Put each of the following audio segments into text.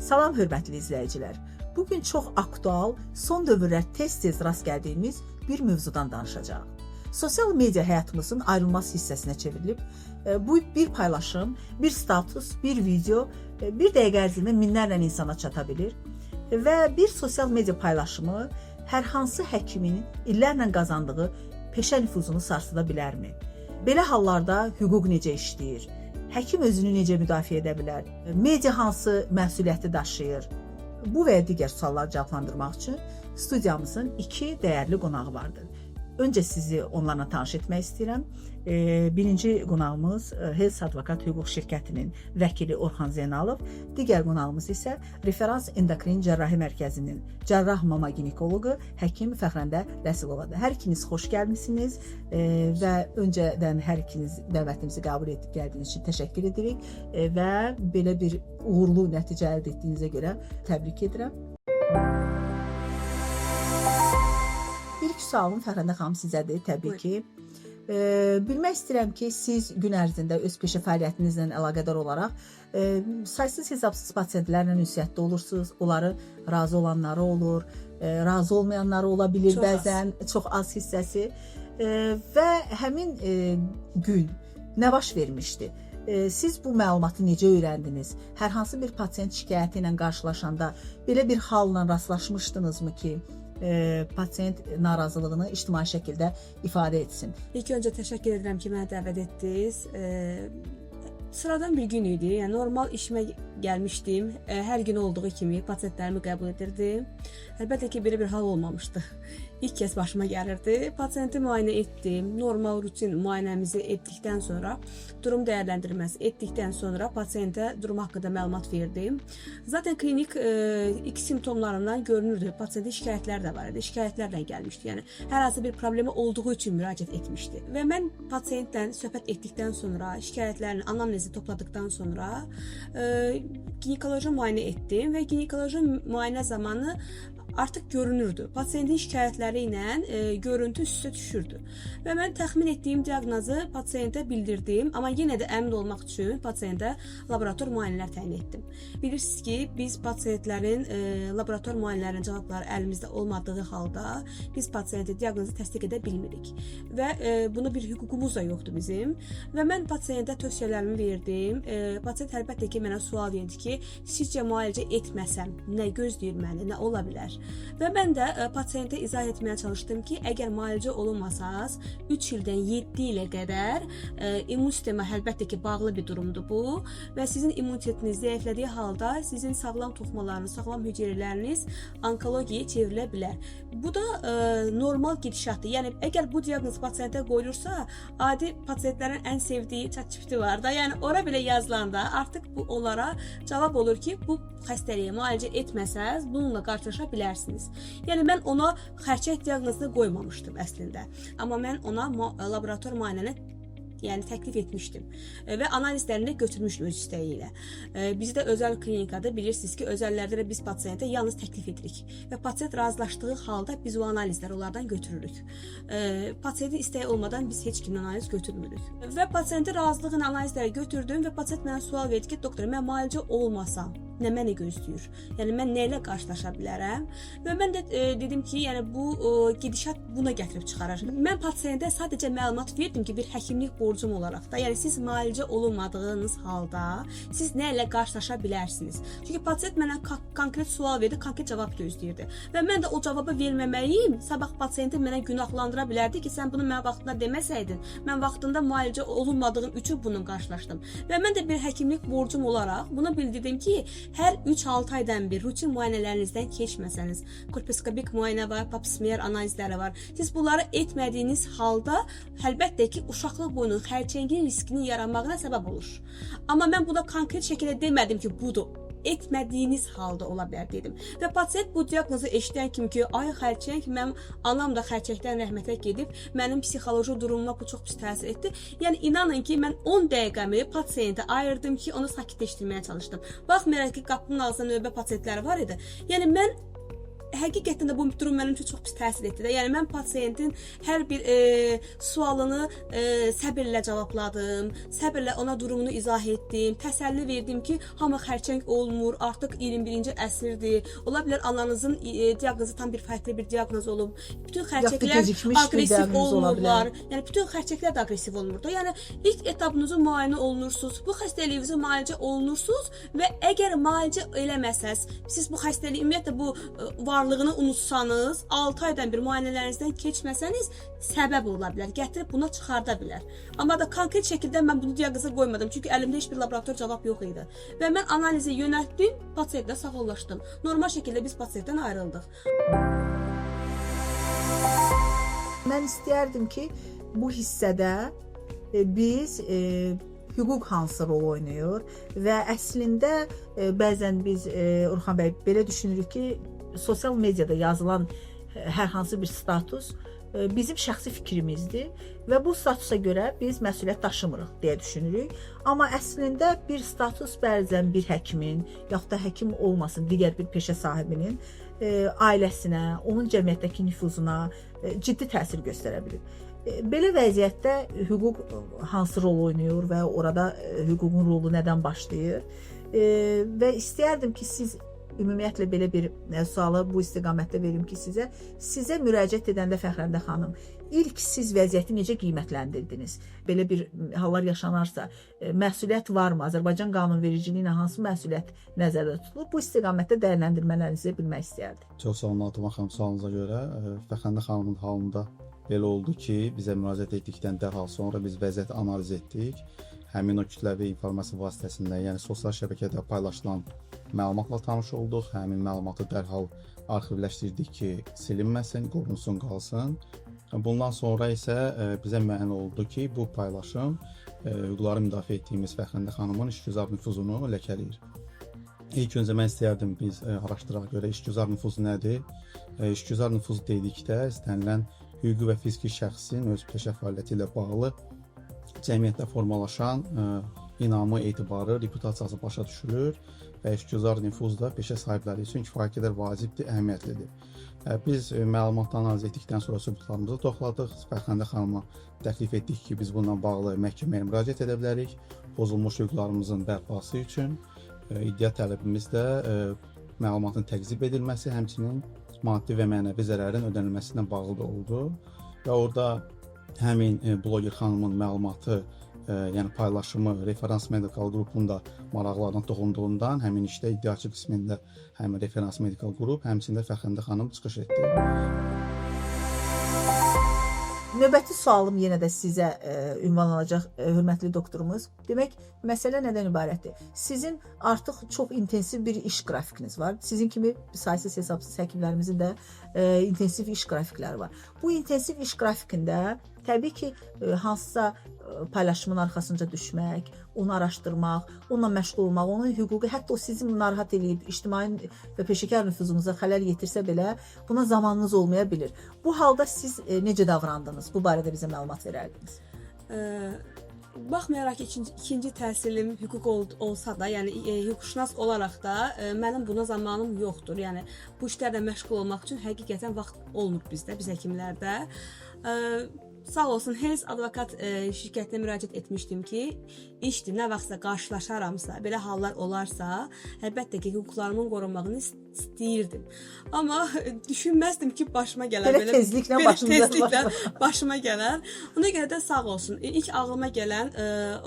Salam hörmətli izləyicilər. Bugün çox aktual, son dövrlər tez-tez rast gəldiyimiz bir mövzudan danışacağıq. Sosial media həyatımızın ayrılmaz hissəsinə çevrilib. Bu bir paylaşım, bir status, bir video, bir dəqiqə ərzində minlərlə insana çata bilir və bir sosial media paylaşımı hər hansı həkimin illərlə qazandığı peşə nüfuzunu sarsıda bilərmi? Belə hallarda hüquq necə işləyir? Həkim özünü necə müdafiə edə bilər? Media hansı məsuliyyəti daşıyır? Bu və digər sualları cavablandırmaq üçün studiyamızın iki dəyərli qonağı vardır. Öncə sizi onlarla tanış etmək istəyirəm. Birinci qonağımız Health Advokat Hüquq Şirkətinin vəkili Orxan Zeynalov, digər qonağımız isə Referans Endokrin Cərrahi Mərkəzinin cərrah mama ginekoloqu həkim Fəxrəndə Rəsilovadır. Hər ikiniz xoş gəlmisiniz və öncədən hər ikiniz dəvətimizi qəbul edib gəldiyiniz üçün təşəkkür edirik və belə bir uğurlu nəticə əldə etdiyinizə görə təbrik edirəm. İlk sualım Fəxrəndə xanım sizədir, təbii ki. Bilmək istəyirəm ki, siz gün ərzində öz peşə fəaliyyətinizlə əlaqədar olaraq saysız hesabsız pasientlərlə ünsiyyətdə olursunuz. Onları razı olanları olur, razı olmayanları ola bilir bəzən, çox az hissəsi. Və həmin gün nə baş vermişdi? Siz bu məlumatı necə öyrəndiniz? Hər hansı bir pasient şikayəti ilə qarşılaşanda belə bir halla rastlaşmışdınızmı ki, pasient narazılığını ictimai şəkildə ifadə etsin? İlk öncə təşəkkür edirəm ki, mənə dəvət etdiniz. Sıradan bir gün idi, yəni normal işimə gəlmişdim. Hər gün olduğu kimi pasientlərimi qəbul edirdim. Əlbəttə ki, belə bir hal olmamışdı. İlk kəs başıma gəlirdi. Pasienti müayinə etdim. Normal rutin müayinəmizi etdikdən sonra, durum dəyərləndirməsi etdikdən sonra pasiyentə durum haqqında məlumat verdim. Zaten klinik ilk simptomlarından görünürdü. Pasiyentin şikayətləri də var idi. Şikayətlərlə gəlmişdi. Yəni hər hansı bir problemi olduğu üçün müraciət etmişdi. Və mən pasiyentlə söhbət etdikdən sonra, şikayətlərini, anamnezi topladıkdan sonra ginekoloji müayinə etdim və ginekoloji müayinə zamanı artıq görünürdü. Pasiyentin şikayətləri ilə görüntü üst-üstə düşürdü. Və mən təxmin etdiyim diaqnozu pasiyentə bildirdim, amma yenə də əmin olmaq üçün pasiyentə laborator müayinələr təyin etdim. Bilirsiniz ki, biz pasiyentlərin laborator müayinələrinin cavabları əlimizdə olmadığı halda biz pasiyenti diaqnozu təsdiq edə bilmirik. Və buna bir hüququmuz da yoxdur bizim. Və mən pasiyentə tövsiyələrimi verdim. Pasiyent əlbəttə ki, mənə sual verdi ki, sizcə müalicə etməsəm nə gözləyir məni, nə ola bilər? Və mən də pasiyentə izah etməyə çalışdım ki, əgər müalicə olunmasaz, 3 ildən 7 ilə qədər immun sistemə əlbəttə ki, bağlı bir durumdur bu və sizin immunitetiniz zəiflədiyi halda sizin sağlam toxumalarınız, sağlam hüceyrələriniz onkologiyaya çevrilə bilər. Bu da normal gedişatdır. Yəni, əgər bu diaqnoz pasiyentə qoyulursa, adi pasiyentlərin ən sevdiyi chat-GPT var da, yəni ora belə yazılanda artıq bu onlara cavab olur ki, bu xəstəliyə müalicə etməsəz, bununla qarşılaşa bilərsiniz. Yəni, mən ona xərçəng diaqnozunu qoymamışdım əslində. Amma mən ona laborator müayinəni təklif etmişdim və analizlərini götürmüşdüm öz istəyi ilə. Bizdə özəl klinikada bilirsiniz ki, özəllərdə də biz pasiyentə yalnız təklif edirik və pasiyent razılaşdığı halda biz o analizləri onlardan götürürük. Pasiyentin istəyi olmadan biz heç kimdən analiz götürmürük. Və pasiyentin razılığını analizləri götürdüm və pasiyent mənə sual verdi ki, doktor, mən müalicə olmasam nə məni gözləyir? Yəni, mən nə ilə qarşılaşa bilərəm? Və mən də dedim ki, yəni bu gedişat buna gətirib çıxarır. Mən pasiyentə sadəcə məlumat verdim ki, bir həkimlik borcum olaraq da, yəni siz müalicə olunmadığınız halda siz nə ilə qarşılaşa bilərsiniz? Çünki pasiyent mənə konkret sual verdi, konkret cavab gözləyirdi. Və mən də o cavabı verməməliyim, sabah pasiyenti mənə günahlandıra bilərdi ki, sən bunu mənə vaxtında deməsəydin, mən vaxtında müalicə olunmadığım üçün bununla qarşılaşdım. Və mən də bir həkimlik borcum olaraq bunu bildirdim ki, hər 3-6 aydan bir rutin müayinələrinizdən keçməsəniz, kolposkopik müayinə var, pap smear analizləri var. Siz bunları etmədiyiniz halda əlbəttə ki, uşaqlıq boyu xərçəngin riskinin yaranmağına səbəb olur. Amma mən buna konkret şəkildə demədim ki, budur. Etmədiyiniz halda ola bilər dedim. Və pasiyent bu diaqnozu eşidən kimi ki, ay xərçəng, mənim anam da xərçəngdən rəhmətə gedib, mənim psixoloji durumuma bu çox pis təsir etdi. Yəni, inanın ki, mən 10 dəqiqəmi pasiyentə ayırdım ki, onu sakitləşdirməyə çalışdım. Baxmayaraq ki, qapının ağzında növbə pasiyentləri var idi. Yəni, mən həqiqətən də bu durum mənim üçün çox pis təsir etdi də. Yəni mən pasiyentin hər bir sualını səbirlə cavabladım, səbirlə ona durumunu izah etdim, təsəlli verdim ki, hamı xərçəng olmur, artıq 21-ci əsrdir. Ola bilər ananızın diaqnozu tam bir fərqli bir diaqnoz olub. Bütün xərçəklər aqressiv olmurlar. Yəni bütün xərçəklər də aqressiv olmur da. Yəni ilk etapınızı müayinə olunursunuz, bu xəstəliyinizi müalicə olunursunuz və əgər müalicə eləməsəz, siz bu xəstəliyi ümumiyyətlə bu varlığını unutsanız, 6 aydan bir müayinələrinizdən keçməsəniz, səbəb ola bilər, gətirib buna çıxarda bilər. Amma da konkret şəkildə mən bunu diaqnoza qoymadım, çünki əlimdə heç bir laborator cavab yox idi. Və mən analizi yönəltdim, pasiyentlə sağollaşdım. Normal şəkildə biz pasiyentdən ayrıldıq. Mən istəyərdim ki, bu hissədə biz hüquq hansı rol oynayır və əslində bəzən biz Orxan bəy belə düşünürük ki, sosial mediada yazılan hər hansı bir status bizim şəxsi fikrimizdir və bu statusa görə biz məsuliyyət daşımırıq deyə düşünürük. Amma əslində bir status bəzən bir həkimin, yaxud da həkim olmasın, digər bir peşə sahibinin ailəsinə, onun cəmiyyətdəki nüfuzuna ciddi təsir göstərə bilir. Belə vəziyyətdə hüquq hansı rol oynayır və orada hüququn rolu nədən başlayır? Və istəyərdim ki, siz ümumiyyətlə belə bir sualı bu istiqamətdə verim ki, sizə müraciət edəndə Fəxrəndə xanım, ilk siz vəziyyəti necə qiymətləndirdiniz? Belə bir hallar yaşanarsa, məsuliyyət varmı? Azərbaycan qanunvericiliyi ilə hansı məsuliyyət nəzərdə tutulur? Bu istiqamətdə dəyərləndirmələrinizi bilmək istəyərdim. Çox sağ olun Natıma xanım, sualınıza görə. Fəxrəndə xanımın halında belə oldu ki, bizə müraciət etdikdən dərhal sonra biz vəziyyəti analiz etdik. Həmin o kütləvi informasiya vasitəsində, yəni sosial şəbəkədə paylaşılan məlumatla tanış olduq. Həmin məlumatı dərhal arxivləşdirdik ki, silinməsin, qorunsun, qalsın. Bundan sonra isə bizə müəyyən oldu ki, bu paylaşım hüquqları müdafiə etdiyimiz Fəxrəndə xanımın işgüzar nüfuzunu ləkələyir. İlk öncə mən istəyərdim biz araşdıraq görə işgüzar nüfuz nədir? İşgüzar nüfuz dedikdə istənilən hüquqi və fiziki şəxsin öz peşə fəaliyyəti ilə bağlı cəmiyyətdə formalaşan inamı, etibarı, reputasiyası başa düşülür və işgüzar nüfuz da peşə sahibləri üçün kifayət qədər vacibdir, əhəmiyyətlidir. Biz məlumatı analiz etdikdən sonra sübutlarımızı toxladıq. Fəxrəndə xanıma təklif etdik ki, biz bununla bağlı məhkəməyə müraciət edə bilərik. Pozulmuş hüquqlarımızın bərpası üçün iddia tələbimiz də məlumatın təqzib edilməsi, həmçinin maddi və mənəvi zərərin ödənilməsi ilə bağlı da oldu. Və orada həmin bloger xanımın məlumatı, yəni paylaşımı Referans Medical qrupunda maraqlarına toxunduğundan həmin işdə iddiaçı qismində həm Referans Medical qrup, həmçində Fəxrəndə xanım çıxış etdi. Növbəti sualım yenə də sizə ünvanlanacaq, hörmətli doktorumuz. Demək, məsələ nədən ibarətdir? Sizin artıq çox intensiv bir iş qrafikiniz var. Sizin kimi saysız hesabsız həkimlərimizin də intensiv iş qrafikləri var. Bu intensiv iş qrafikində təbii ki, hansısa paylaşımın arxasınca düşmək, onu araşdırmaq, onunla məşğul olmaq, onun hüququ, hətta o sizi narahat edib, ictimai və peşəkar nüfuzunuza xələl yetirsə belə, buna zamanınız olmaya bilir. Bu halda siz necə davrandınız? Bu barədə bizə məlumat verərdiniz. Baxmayaraq ki, ikinci təhsilim hüquq olsa da, yəni hüquqşünas olaraq da mənim buna zamanım yoxdur. Yəni bu işlərlə məşğul olmaq üçün həqiqətən vaxt olmur bizdə, biz həkimlərdə. Sağ olsun, Hels advokat şirkətinə müraciət etmişdim ki, işdir, nə vaxtsa qarşılaşaramsa, belə hallar olarsa, əlbəttə ki, hüquqlarımın qorunmağını istəyirdim. Amma düşünməzdim ki, başıma gələr. Belə tezliklə başıma gələr. Ona görə də sağ olsun. İlk ağlıma gələn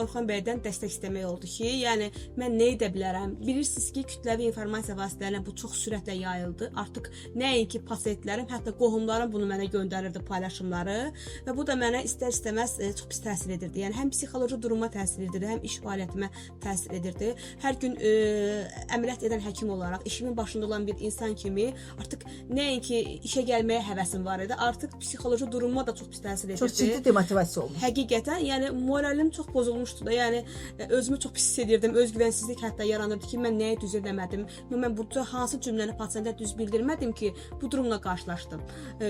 Orxan bəydən dəstək istəmək oldu ki, yəni mən nə edə bilərəm? Bilirsiniz ki, kütləvi informasiya vasitələrinə bu çox sürətlə yayıldı. Artıq nəinki pasientlərim, hətta qohumlarım bunu mənə göndərirdi paylaşımları və bu da mənə istər-istəməz çox pis təsir edirdi. Yəni həm psixoloji duruma təsir edirdi, həm iş fəaliyyətimə təsir edirdi. Hər gün əməliyyat edən həkim olaraq, işimin başında olan bir insan kimi artıq nəinki işə gəlməyə həvəsim var idi, artıq psixoloji durumuma da çox pis təsir edirdi. Çox ciddi demotivasiya olmuş. Həqiqətən, yəni moralim çox pozulmuşdu da, yəni özümü çox pis hiss edirdim, özgüvənsizlik hətta yaranırdı ki, mən nəyi düz edəmədim, mən burada hansı cümləni pasiyentə düz bildirmədim ki, bu durumla qarşılaşdım.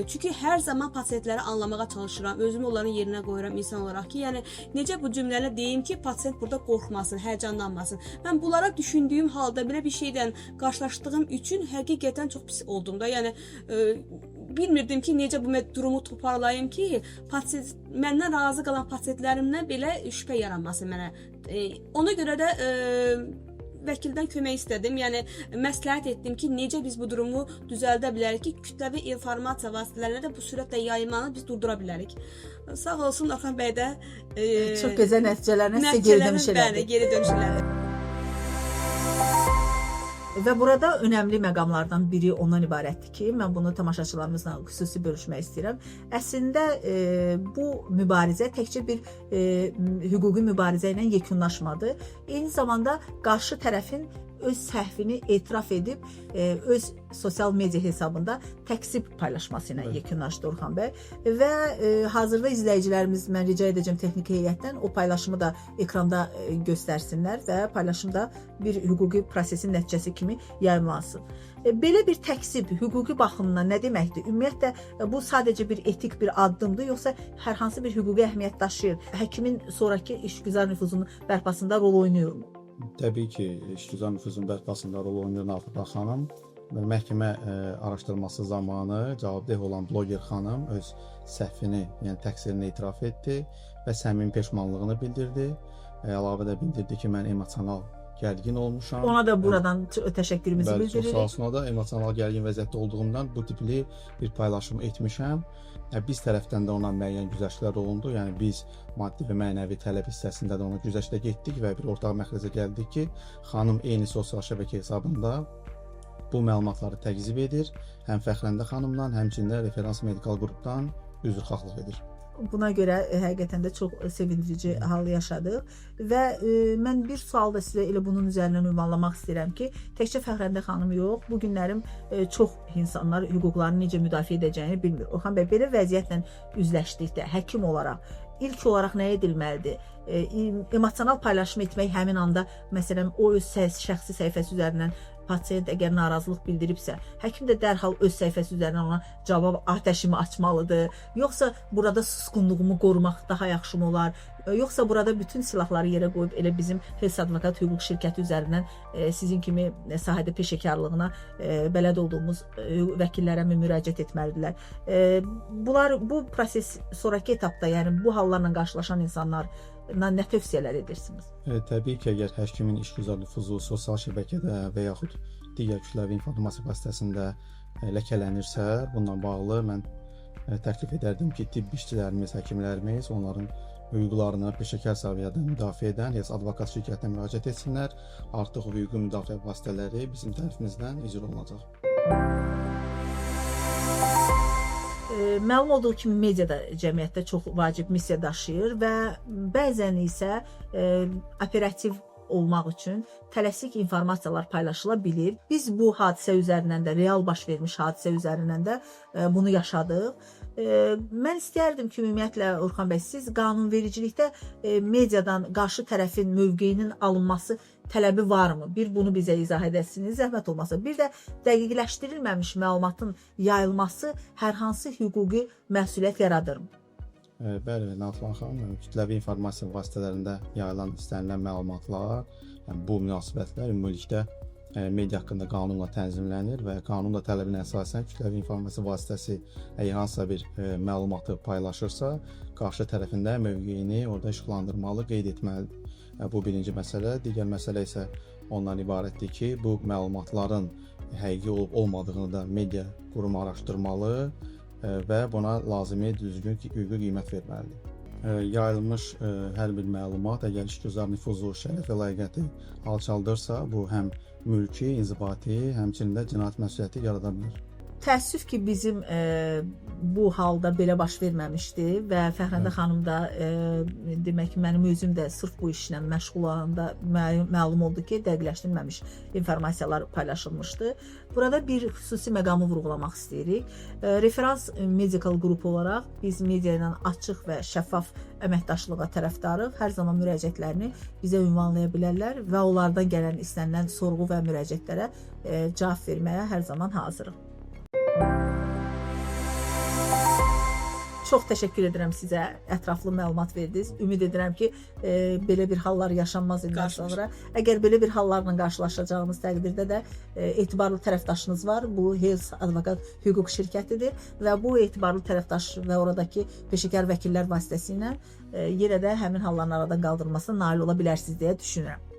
Çünki hər zaman pasiyentləri anlamağa çalışıram, özümü onların yerinə qoyuram insan olaraq ki, yəni necə bu cümləni deyim ki, pasient burada qorxmasın, həyəcanlanmasın. Mən bunlara düşündüyüm halda belə bir şeydən qarşılaşdığım üçün həqiqətən çox pis oldum da. Yəni bilmirdim ki, necə bu durumu toparlayım ki, məndən razı qalan pasientlərimdən belə şübhə yaranmasın mənə. Ona görə də vəkildən kömək istədim. Yəni məsləhət etdim ki, necə biz bu durumu düzəldə bilərik ki, kütləvi informasiya vasitələrinə də bu sürətlə yayılmanı biz durdura bilərik. Sağ olsun Orxan bəy də çox gözəl nəticələrinə sizə geri dönüş elədi. Bəli, geri dönüş elədi. Və burada önəmli məqamlardan biri ondan ibarətdir ki, mən bunu tamaşaçılarımızla xüsusi bölüşmək istəyirəm. Əslində bu mübarizə təkcə bir hüquqi mübarizə ilə yekunlaşmadı. Eyni zamanda qarşı tərəfin öz səhvini etiraf edib öz sosial media hesabında təksib paylaşması ilə yekunlaşdı Orxan bəy. Və hazırda izləyicilərimiz, mən rica edəcəm texniki heyətdən o paylaşımı da ekranda göstərsinlər və paylaşım da bir hüquqi prosesin nəticəsi kimi yayımlansın. Belə bir təksib hüquqi baxımdan nə deməkdir? Ümumiyyətlə bu sadəcə bir etik bir addımdır, yoxsa hər hansı bir hüquqi əhəmiyyət daşıyır? Həkimin sonrakı işgüzar nüfuzunun bərpasında rol oynayırmı? Təbii ki, işgüzar nüfuzun bərpasında rol oynayır Nafiqə xanım. Məhkəmə araşdırması zamanı cavabdeh olan bloger xanım öz səhvini, yəni təqsirini etiraf etdi və səmimi peşmanlığını bildirdi. Əlavə də bildirdi ki, mən emosional gərgin olmuşam. Ona da buradan təşəkkürümüzü bildiririk. Çox sağ olsun, o da emosional gərgin vəziyyətdə olduğumdan bu tipli bir paylaşım etmişəm. Biz tərəfdən də ona müəyyən güzəştlər olundu. Yəni biz maddi və mənəvi tələb hissəsində də ona güzəştə getdik və bir ortaq məxrəcə gəldik ki, xanım eyni sosial şəbəkə hesabında bu məlumatları təqzib edir. Həm Fəxrəndə xanımdan, həmçinin də referans medikal qrupdan üzrxahlıq edir. Buna görə həqiqətən də çox sevindirici hal yaşadıq və mən bir sual da sizə elə bunun üzərindən ünvanlamaq istəyirəm ki, təkcə Fəxrəndə xanım yox, bu günlərim çox insanlar hüquqlarını necə müdafiə edəcəyini bilmir. Orxan bəy, belə vəziyyətlə üzləşdikdə həkim olaraq ilk olaraq nə edilməlidir? Emosional paylaşım etmək həmin anda, məsələn, o öz şəxsi səhifəsi üzərindən pasiyent əgər narazılıq bildiribsə, həkim də dərhal öz səhifəsi üzərindən ona cavab atəşimi açmalıdır, yoxsa burada susqunluğumu qorumaq daha yaxşı mı olar, yoxsa burada bütün silahları yerə qoyub elə bizim Hels Advokat hüquq şirkəti üzərindən sizin kimi sahədə peşəkarlığına bələd olduğumuz vəkillərə müraciət etməlidirlər. Bu proses sonrakı etapda, yəni bu hallarla qarşılaşan insanlar nə tövsiyələr edirsiniz? Təbii ki, əgər həkimin işgüzar nüfuzu sosial şəbəkədə və yaxud digər kütləvi informasiya vasitəsində ləkələnirsə, bununla bağlı mən təklif edərdim ki, tibb işçilərimiz, həkimlərimiz onların hüquqlarını peşəkar səviyyədə müdafiə edən Hels Advokat şirkətinə müraciət etsinlər. Artıq hüquqi müdafiə vasitələri bizim tərəfimizdən icra olunacaq. Məlum olduğu kimi media da cəmiyyətdə çox vacib missiya daşıyır və bəzən isə operativ olmaq üçün tələsik informasiyalar paylaşıla bilir. Biz bu hadisə üzərindən də, real baş vermiş hadisə üzərindən də bunu yaşadıq. Mən istərdim ki, ümumiyyətlə Orxan bəy, siz qanunvericilikdə mediadan qarşı tərəfin mövqeyinin alınması tələbi varmı? Bir bunu bizə izah edəsiniz, zəhmət olmasa. Bir də dəqiqləşdirilməmiş məlumatın yayılması hər hansı hüquqi məsuliyyət yaradırmı? Bəli, Nafiqə xanım, kütləvi informasiya vasitələrində yayılan istənilən məlumatlar, yəni bu münasibətlər ümumilikdə media haqqında qanunla tənzimlənir və qanunla tələbinə əsasən kütləvi informasiya vasitəsi əgər hansısa bir məlumatı paylaşırsa, qarşı tərəfində mövqeyini orada işıqlandırmalı, qeyd etməlidir. Bu birinci məsələ. Digər məsələ isə ondan ibarətdir ki, bu məlumatların həqiqi olub-olmadığını da media qurumu araşdırmalı və buna lazımi düzgün hüquqi qiymət verməlidir. Yayılmış hər bir məlumat əgər işgüzar nüfuzu, şərəf və layiqiyyəti alçaldırsa, bu həm mülki, inzibati, həmçinin də cinayət məsuliyyəti yarada bilər. Təəssüf ki, bizim bu halda belə baş verməmişdi və Fəxrəndə xanım da demək ki, mənim özüm də sırf bu işlə məşğul olanda məlum oldu ki, dəqiqləşdirilməmiş informasiyalar paylaşılmışdı. Burada bir xüsusi məqamı vurğulamaq istəyirik. Referans medikal qrup olaraq biz media ilə açıq və şəffaf əməkdaşlığa tərəfdarıq. Hər zaman müraciətlərini bizə ünvanlaya bilərlər və onlardan gələn istənilən sorğu və müraciətlərə cavab verməyə hər zaman hazırıq. Çox təşəkkür edirəm sizə. Ətraflı məlumat verdiniz. Ümid edirəm ki, belə bir hallar yaşanmaz bundan sonra. Əgər belə bir hallarla qarşılaşacağımız təqdirdə də etibarlı tərəfdaşınız var. Bu Hales Advokat hüquq şirkətidir və bu etibarlı tərəfdaş və oradakı peşəkar vəkillər vasitəsilə yenə də həmin halların aradan qaldırılmasına nail ola bilərsiniz deyə düşünürəm.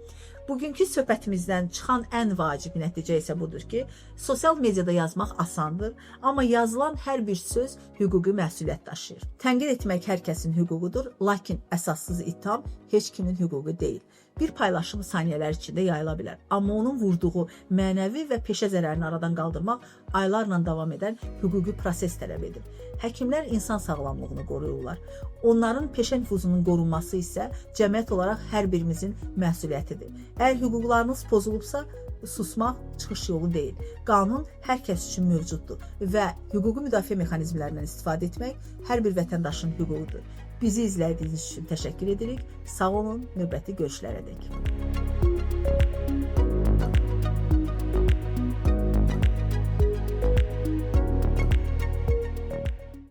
Bugünkü söhbətimizdən çıxan ən vacib nəticə isə budur ki, sosial mediada yazmaq asandır, amma yazılan hər bir söz hüquqi məsuliyyət daşıyır. Tənqid etmək hər kəsin hüququdur, lakin əsassız ittiham heç kimin hüququ deyil. Bir paylaşım saniyələr içində yayıla bilər, amma onun vurduğu mənəvi və peşə zərərini aradan qaldırmaq aylarla davam edən hüquqi proses tələb edir. Həkimlər insan sağlamlığını qoruyurlar. Onların peşə nüfuzunun qorunması isə cəmiyyət olaraq hər birimizin məsuliyyətidir. Əgər hüquqlarınız pozulubsa, susmaq çıxış yolu deyil. Qanun hər kəs üçün mövcuddur və hüquqi müdafiə mexanizmlərindən istifadə etmək hər bir vətəndaşın hüququdur. Bizi izlədiyiniz üçün təşəkkür edirik. Sağ olun, növbəti görüşlərədək.